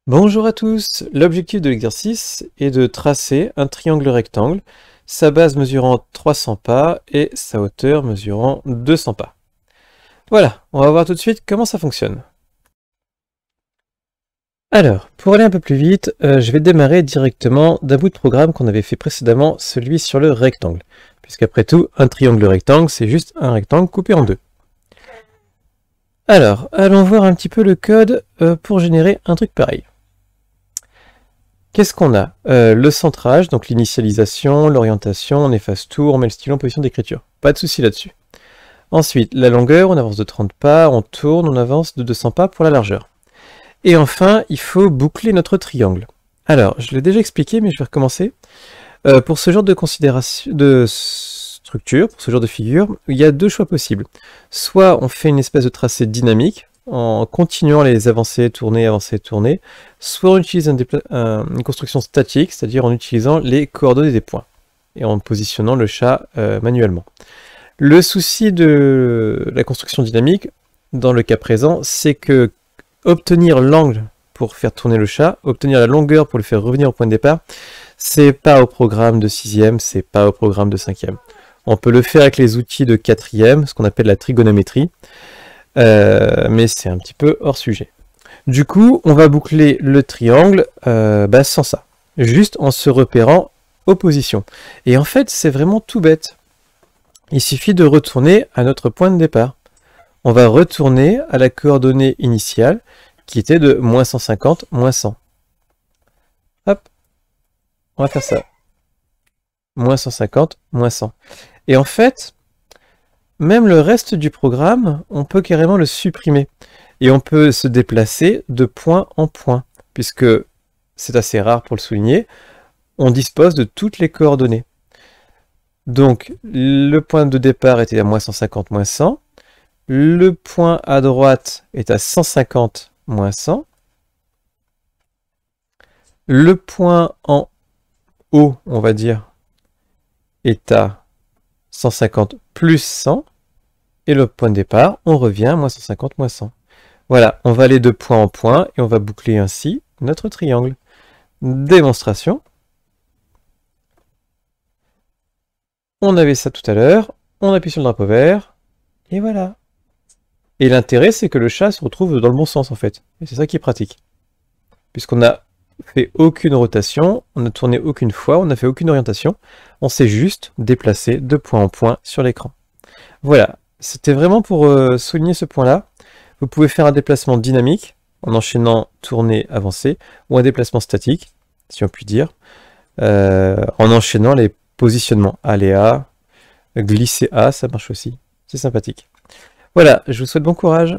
Bonjour à tous, l'objectif de l'exercice est de tracer un triangle rectangle, sa base mesurant 300 pas et sa hauteur mesurant 200 pas. Voilà, on va voir tout de suite comment ça fonctionne. Alors, pour aller un peu plus vite, je vais démarrer directement d'un bout de programme qu'on avait fait précédemment, celui sur le rectangle. Puisqu'après tout, un triangle rectangle, c'est juste un rectangle coupé en deux. Alors, allons voir un petit peu le code pour générer un truc pareil. Qu'est-ce qu'on a? Le centrage, donc l'initialisation, l'orientation, on efface tout, on met le stylo en position d'écriture. Pas de souci là-dessus. Ensuite, la longueur, on avance de 30 pas, on tourne, on avance de 200 pas pour la largeur. Et enfin, il faut boucler notre triangle. Alors, je l'ai déjà expliqué, mais je vais recommencer. Pour ce genre de considération, de structure, pour ce genre de figure, il y a deux choix possibles. Soit on fait une espèce de tracé dynamique, en continuant les avancer, tourner, soit on utilise une construction statique, c'est-à-dire en utilisant les coordonnées des points, et en positionnant le chat manuellement. Le souci de la construction dynamique, dans le cas présent, c'est que obtenir l'angle pour faire tourner le chat, obtenir la longueur pour le faire revenir au point de départ, c'est pas au programme de 6e, c'est pas au programme de 5e. On peut le faire avec les outils de 4e, ce qu'on appelle la trigonométrie, mais c'est un petit peu hors sujet. Du coup, on va boucler le triangle sans ça, juste en se repérant aux positions. Et en fait, c'est vraiment tout bête. Il suffit de retourner à notre point de départ. On va retourner à la coordonnée initiale, qui était de moins 150, moins 100. Hop, on va faire ça. Moins 150, moins 100. Et en fait, même le reste du programme, on peut carrément le supprimer. Et on peut se déplacer de point en point, puisque c'est assez rare pour le souligner, on dispose de toutes les coordonnées. Donc, le point de départ était à moins 150, moins 100. Le point à droite est à 150, moins 100. Le point en haut, on va dire, est à 150 plus 100. Et le point de départ, on revient à moins 150, moins 100. Voilà, on va aller de point en point et on va boucler ainsi notre triangle. Démonstration. On avait ça tout à l'heure, on appuie sur le drapeau vert, et voilà. Et l'intérêt, c'est que le chat se retrouve dans le bon sens, en fait. Et c'est ça qui est pratique. Puisqu'on n'a fait aucune rotation, on n'a tourné aucune fois, on n'a fait aucune orientation, on s'est juste déplacé de point en point sur l'écran. Voilà, c'était vraiment pour souligner ce point-là. Vous pouvez faire un déplacement dynamique, en enchaînant tourner, avancer, ou un déplacement statique, si on peut dire, en enchaînant les positionnements. Aller A, glisser A, ça marche aussi. C'est sympathique. Voilà, je vous souhaite bon courage.